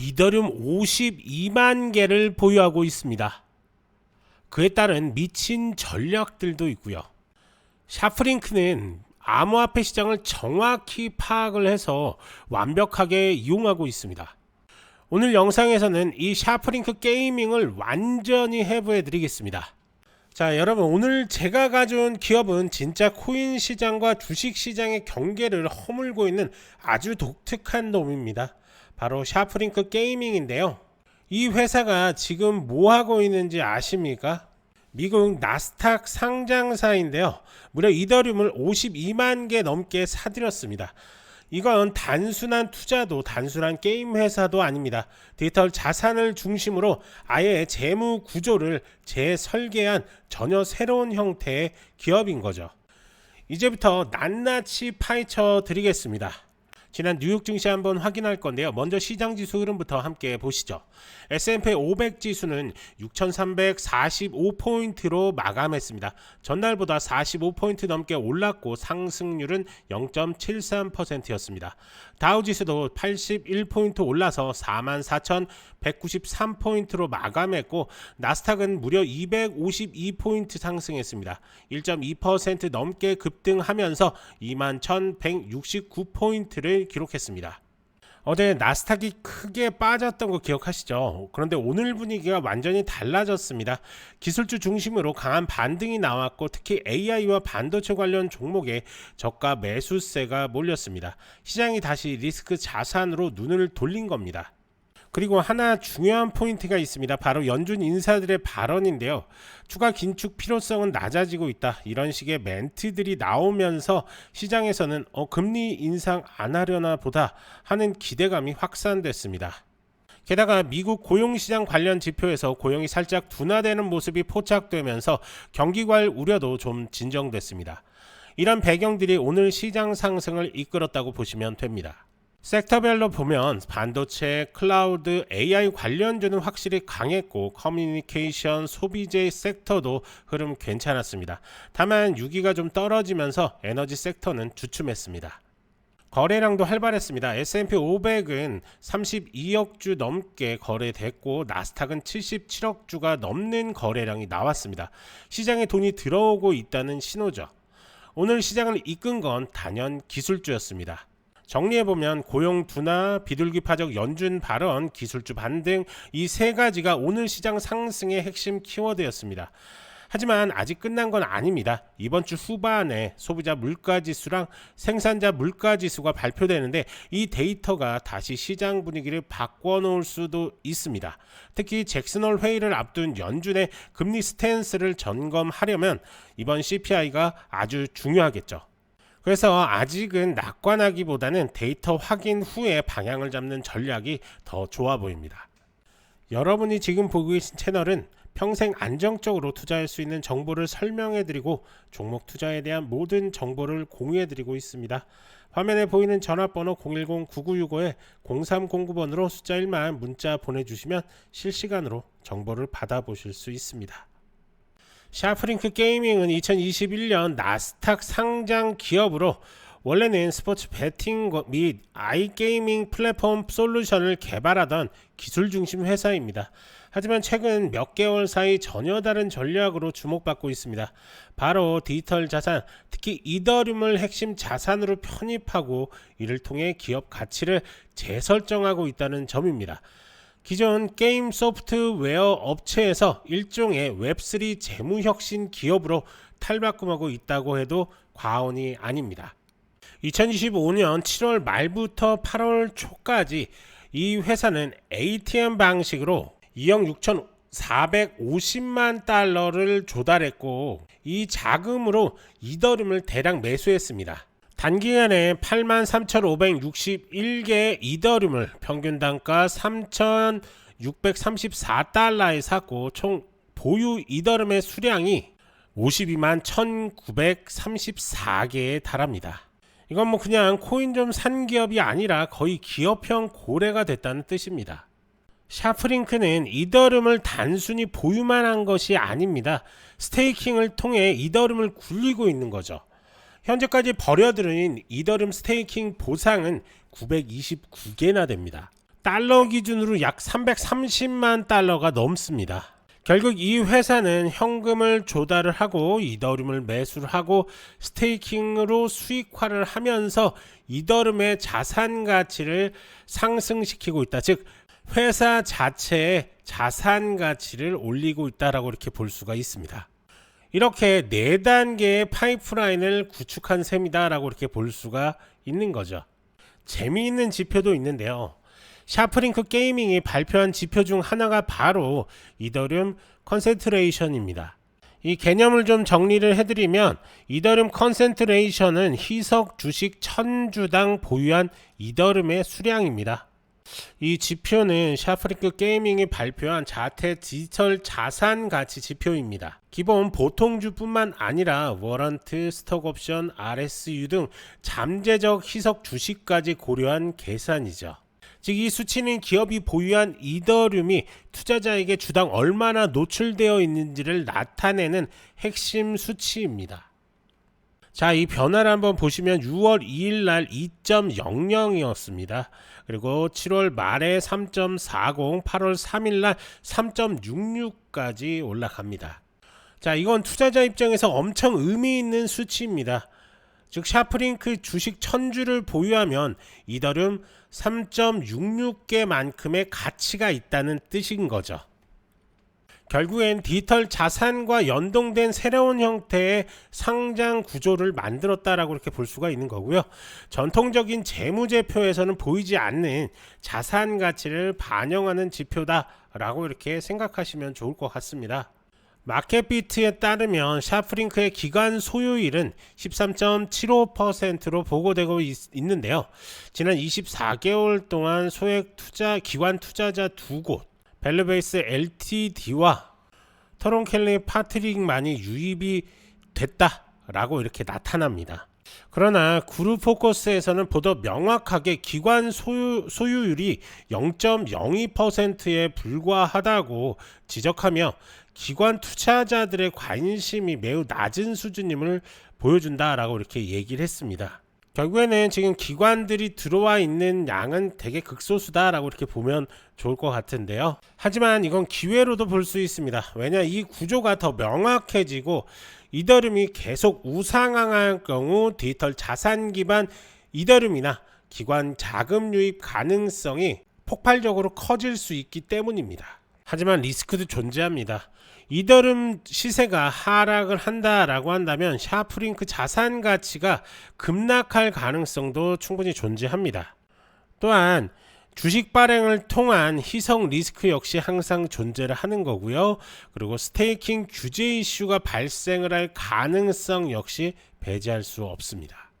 이더리움 52만 개를 보유하고 있습니다. 그에 따른 미친 전략들도 있고요. 샤프링크는 암호화폐 시장을 정확히 파악을 해서 완벽하게 이용하고 있습니다. 오늘 영상에서는 이 샤프링크 게이밍을 완전히 해부해 드리겠습니다. 자, 여러분, 오늘 제가 가져온 기업은 진짜 코인 시장과 주식 시장의 경계를 허물고 있는 아주 독특한 놈입니다. 바로 샤프링크 게이밍인데요. 이 회사가 지금 뭐 하고 있는지 아십니까? 미국 나스닥 상장사인데요. 무려 이더리움을 52만 개 넘게 사들였습니다. 이건 단순한 투자도 단순한 게임 회사도 아닙니다. 디지털 자산을 중심으로 아예 재무 구조를 재설계한 전혀 새로운 형태의 기업인 거죠. 이제부터 낱낱이 파헤쳐 드리겠습니다. 지난 뉴욕 증시 한번 확인할 건데요. 먼저 시장 지수 흐름부터 함께 보시죠. S&P 500 지수는 6,345포인트로 마감했습니다. 전날보다 45포인트 넘게 올랐고 상승률은 0.73%였습니다. 다우 지수도 81포인트 올라서 44,193포인트로 마감했고 나스닥은 무려 252포인트 상승했습니다. 1.2% 넘게 급등하면서 21,169포인트를 기록했습니다. 어제 나스닥이 크게 빠졌던 거 기억하시죠? 그런데 오늘 분위기가 완전히 달라졌습니다. 기술주 중심으로 강한 반등이 나왔고 특히 AI와 반도체 관련 종목에 저가 매수세가 몰렸습니다. 시장이 다시 리스크 자산으로 눈을 돌린 겁니다. 그리고 하나 중요한 포인트가 있습니다. 바로 연준 인사들의 발언인데요. 추가 긴축 필요성은 낮아지고 있다. 이런 식의 멘트들이 나오면서 시장에서는 금리 인상 안 하려나 보다 하는 기대감이 확산됐습니다. 게다가 미국 고용시장 관련 지표에서 고용이 살짝 둔화되는 모습이 포착되면서 경기관 우려도 좀 진정됐습니다. 이런 배경들이 오늘 시장 상승을 이끌었다고 보시면 됩니다. 섹터별로 보면 반도체, 클라우드, AI 관련주는 확실히 강했고 커뮤니케이션, 소비재 섹터도 흐름 괜찮았습니다. 다만 유기가 좀 떨어지면서 에너지 섹터는 주춤했습니다. 거래량도 활발했습니다. S&P 500은 32억 주 넘게 거래됐고 나스닥은 77억 주가 넘는 거래량이 나왔습니다. 시장에 돈이 들어오고 있다는 신호죠. 오늘 시장을 이끈 건 단연 기술주였습니다. 정리해보면 고용 둔화, 비둘기파적 연준 발언, 기술주 반등 이 세 가지가 오늘 시장 상승의 핵심 키워드였습니다. 하지만 아직 끝난 건 아닙니다. 이번 주 후반에 소비자 물가지수랑 생산자 물가지수가 발표되는데 이 데이터가 다시 시장 분위기를 바꿔놓을 수도 있습니다. 특히 잭슨홀 회의를 앞둔 연준의 금리 스탠스를 점검하려면 이번 CPI가 아주 중요하겠죠. 그래서 아직은 낙관하기보다는 데이터 확인 후에 방향을 잡는 전략이 더 좋아 보입니다. 여러분이 지금 보고 계신 채널은 평생 안정적으로 투자할 수 있는 정보를 설명해드리고 종목 투자에 대한 모든 정보를 공유해드리고 있습니다. 화면에 보이는 전화번호 010-9965-0309번으로 숫자 1만 문자 보내주시면 실시간으로 정보를 받아보실 수 있습니다. 샤프링크 게이밍은 2021년 나스닥 상장 기업으로 원래는 스포츠 베팅 및 아이게이밍 플랫폼 솔루션을 개발하던 기술 중심 회사입니다. 하지만 최근 몇 개월 사이 전혀 다른 전략으로 주목받고 있습니다. 바로 디지털 자산, 특히 이더리움을 핵심 자산으로 편입하고 이를 통해 기업 가치를 재설정하고 있다는 점입니다. 기존 게임 소프트웨어 업체에서 일종의 웹3 재무혁신 기업으로 탈바꿈하고 있다고 해도 과언이 아닙니다. 2025년 7월 말부터 8월 초까지 이 회사는 ATM 방식으로 2억 6,450만 달러를 조달했고 이 자금으로 이더리움을 대량 매수했습니다. 단기간에 83,561개의 이더리움을 평균 단가 3,634달러에 샀고 총 보유 이더리움의 수량이 52만 1,934개에 달합니다. 이건 뭐 그냥 코인 좀 산 기업이 아니라 거의 기업형 고래가 됐다는 뜻입니다. 샤프링크는 이더리움을 단순히 보유만 한 것이 아닙니다. 스테이킹을 통해 이더리움을 굴리고 있는 거죠. 현재까지 버려들인 이더리움 스테이킹 보상은 929개나 됩니다. 달러 기준으로 약 330만 달러가 넘습니다. 결국 이 회사는 현금을 조달을 하고 이더리움을 매수를 하고 스테이킹으로 수익화를 하면서 이더리움의 자산 가치를 상승시키고 있다. 즉 회사 자체의 자산 가치를 올리고 있다라고 이렇게 볼 수가 있습니다. 이렇게 4단계의 파이프라인을 구축한 셈이다라고 이렇게 볼 수가 있는 거죠. 재미있는 지표도 있는데요. 샤프링크 게이밍이 발표한 지표 중 하나가 바로 이더리움 컨센트레이션입니다. 이 개념을 좀 정리를 해드리면 이더리움 컨센트레이션은 희석 주식 1000주당 보유한 이더리움의 수량입니다. 이 지표는 샤프링크 게이밍이 발표한 자태 디지털 자산 가치 지표입니다. 기본 보통주뿐만 아니라 워런트, 스톡옵션, RSU 등 잠재적 희석 주식까지 고려한 계산이죠. 즉 이 수치는 기업이 보유한 이더리움이 투자자에게 주당 얼마나 노출되어 있는지를 나타내는 핵심 수치입니다. 자, 이 변화를 한번 보시면 6월 2일 날 2.00이었습니다. 그리고 7월 말에 3.40, 8월 3일 날 3.66까지 올라갑니다. 자, 이건 투자자 입장에서 엄청 의미 있는 수치입니다. 즉 샤프링크 주식 1000주를 보유하면 이더리움 3.66개만큼의 가치가 있다는 뜻인 거죠. 결국엔 디지털 자산과 연동된 새로운 형태의 상장 구조를 만들었다라고 이렇게 볼 수가 있는 거고요. 전통적인 재무제표에서는 보이지 않는 자산 가치를 반영하는 지표다라고 이렇게 생각하시면 좋을 것 같습니다. 마켓비트에 따르면 샤프링크의 기관 소유율은 13.75%로 보고되고 있는데요. 지난 24개월 동안 소액 투자 기관 투자자 2곳 밸류베이스 LTD와 터론켈리 파트릭만이 유입이 됐다라고 이렇게 나타납니다. 그러나 그룹포커스에서는 보다 명확하게 기관 소유율이 0.02%에 불과하다고 지적하며 기관 투자자들의 관심이 매우 낮은 수준임을 보여준다라고 이렇게 얘기를 했습니다. 결국에는 지금 기관들이 들어와 있는 양은 되게 극소수다라고 이렇게 보면 좋을 것 같은데요. 하지만 이건 기회로도 볼 수 있습니다. 왜냐, 이 구조가 더 명확해지고 이더리움이 계속 우상향할 경우 디지털 자산 기반 이더리움이나 기관 자금 유입 가능성이 폭발적으로 커질 수 있기 때문입니다. 하지만 리스크도 존재합니다. 이더리움 시세가 하락을 한다라고 한다면 샤프링크 자산 가치가 급락할 가능성도 충분히 존재합니다. 또한 주식 발행을 통한 희석 리스크 역시 항상 존재를 하는 거고요. 그리고 스테이킹 규제 이슈가 발생을 할 가능성 역시 배제할 수 없습니다.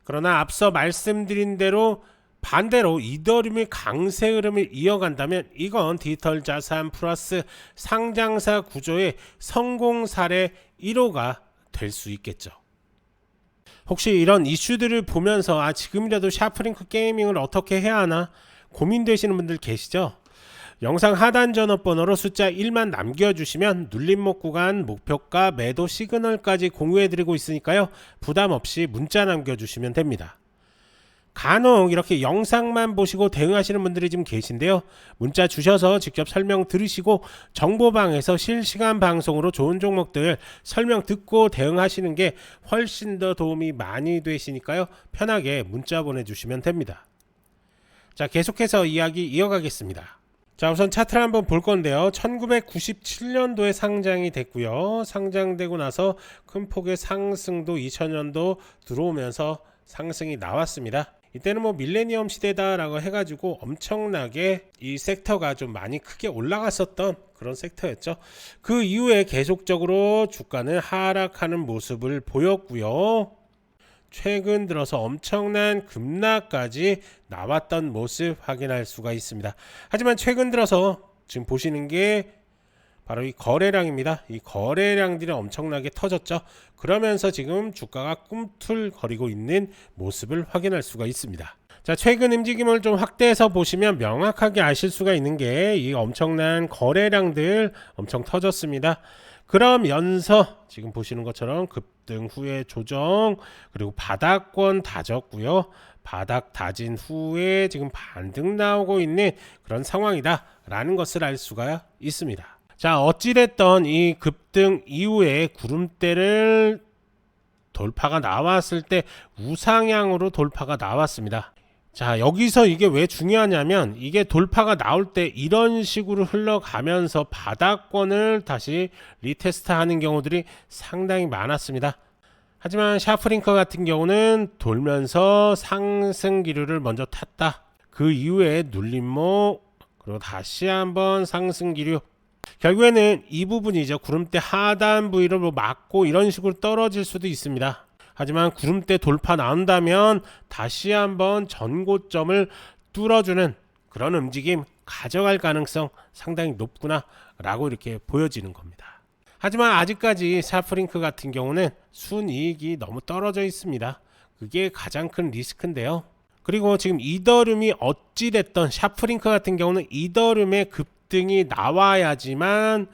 그러나 앞서 말씀드린 대로 반대로 이더리움의 강세 흐름을 이어간다면 이건 디지털 자산 플러스 상장사 구조의 성공 사례 1호가 될 수 있겠죠. 혹시 이런 이슈들을 보면서 지금이라도 샤프링크 게이밍을 어떻게 해야 하나 고민되시는 분들 계시죠? 영상 하단 전화번호로 숫자 1만 남겨주시면 눌림목 구간, 목표가, 매도 시그널까지 공유해드리고 있으니까요. 부담 없이 문자 남겨주시면 됩니다. 간혹 이렇게 영상만 보시고 대응하시는 분들이 지금 계신데요. 문자 주셔서 직접 설명 들으시고 정보방에서 실시간 방송으로 좋은 종목들 설명 듣고 대응하시는 게 훨씬 더 도움이 많이 되시니까요. 편하게 문자 보내주시면 됩니다. 자, 계속해서 이야기 이어가겠습니다. 자, 우선 차트를 한번 볼 건데요. 1997년도에 상장이 됐고요. 상장되고 나서 큰 폭의 상승도 2000년도 들어오면서 상승이 나왔습니다. 이때는 뭐 밀레니엄 시대다라고 해가지고 엄청나게 이 섹터가 좀 많이 크게 올라갔었던 그런 섹터였죠. 그 이후에 계속적으로 주가는 하락하는 모습을 보였고요. 최근 들어서 엄청난 급락까지 나왔던 모습 확인할 수가 있습니다. 하지만 최근 들어서 지금 보시는 게 바로 이 거래량입니다. 이 거래량들이 엄청나게 터졌죠. 그러면서 지금 주가가 꿈틀거리고 있는 모습을 확인할 수가 있습니다. 자, 최근 움직임을 좀 확대해서 보시면 명확하게 아실 수가 있는 게 이 엄청난 거래량들 엄청 터졌습니다. 그러면서 지금 보시는 것처럼 급등 후에 조정, 그리고 바닥권 다졌고요. 바닥 다진 후에 지금 반등 나오고 있는 그런 상황이다 라는 것을 알 수가 있습니다. 자, 어찌됐던 이 급등 이후에 구름대를 돌파가 나왔을 때 우상향으로 돌파가 나왔습니다. 자, 여기서 이게 왜 중요하냐면 이게 돌파가 나올 때 이런 식으로 흘러가면서 바닥권을 다시 리테스트 하는 경우들이 상당히 많았습니다. 하지만 샤프링크 같은 경우는 돌면서 상승 기류를 먼저 탔다. 그 이후에 눌림목, 그리고 다시 한번 상승 기류. 결국에는 이 부분이죠. 구름대 하단 부위를 막고 이런 식으로 떨어질 수도 있습니다. 하지만 구름대 돌파 나온다면 다시 한번 전고점을 뚫어주는 그런 움직임 가져갈 가능성 상당히 높구나 라고 이렇게 보여지는 겁니다. 하지만 아직까지 샤프링크 같은 경우는 순이익이 너무 떨어져 있습니다. 그게 가장 큰 리스크인데요. 그리고 지금 이더리움이 어찌됐던 샤프링크 같은 경우는 이더리움의 급등이 나와야지만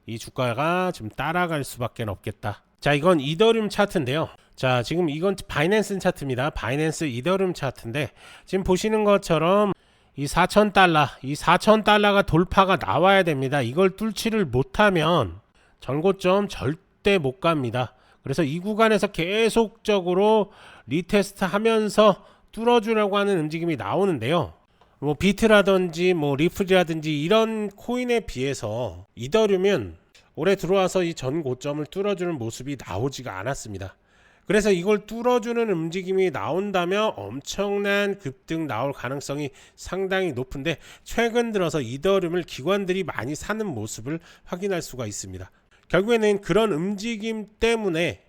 이 주가가 좀 따라갈 수밖에 없겠다. 자, 이건 이더리움 차트인데요. 자, 지금 이건 바이낸스 차트입니다. 바이낸스 이더리움 차트인데 지금 보시는 것처럼 이 4,000달러가 돌파가 나와야 됩니다. 이걸 뚫지를 못하면 전고점 절대 못 갑니다. 그래서 이 구간에서 계속적으로 리테스트 하면서 뚫어주려고 하는 움직임이 나오는데요. 뭐 비트라든지 뭐 리플이라든지 이런 코인에 비해서 이더리움은 올해 들어와서 이 전고점을 뚫어주는 모습이 나오지가 않았습니다. 그래서 이걸 뚫어주는 움직임이 나온다면 엄청난 급등 나올 가능성이 상당히 높은데 최근 들어서 이더리움을 기관들이 많이 사는 모습을 확인할 수가 있습니다. 결국에는 그런 움직임 때문에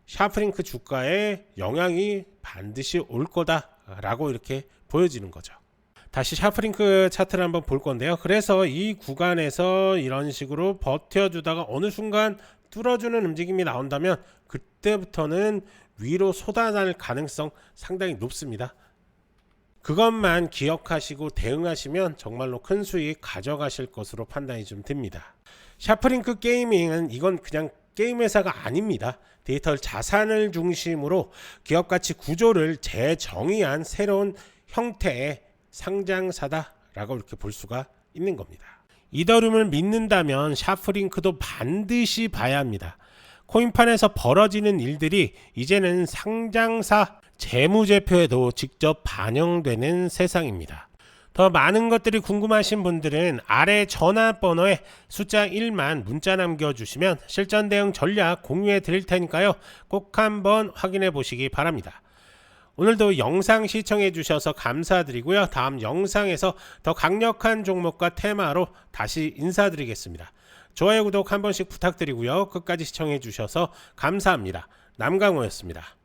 샤프링크 주가에 영향이 반드시 올 거다라고 이렇게 보여지는 거죠. 다시 샤프링크 차트를 한번 볼 건데요. 그래서 이 구간에서 이런 식으로 버텨주다가 어느 순간 뚫어주는 움직임이 나온다면 그때부터는 위로 쏟아날 가능성 상당히 높습니다. 그것만 기억하시고 대응하시면 정말로 큰 수익 가져가실 것으로 판단이 좀 듭니다. 샤프링크 게이밍은 이건 그냥 게임 회사가 아닙니다. 디지털 자산을 중심으로 기업 가치 구조를 재정의한 새로운 형태의 상장사다라고 이렇게 볼 수가 있는 겁니다. 이더리움을 믿는다면 샤프링크도 반드시 봐야 합니다. 코인판에서 벌어지는 일들이 이제는 상장사 재무제표에도 직접 반영되는 세상입니다. 더 많은 것들이 궁금하신 분들은 아래 전화번호에 숫자 1만 문자 남겨주시면 실전 대응 전략 공유해 드릴 테니까요. 꼭 한번 확인해 보시기 바랍니다. 오늘도 영상 시청해 주셔서 감사드리고요. 다음 영상에서 더 강력한 종목과 테마로 다시 인사드리겠습니다. 좋아요, 구독 한 번씩 부탁드리고요. 끝까지 시청해 주셔서 감사합니다. 남강호였습니다.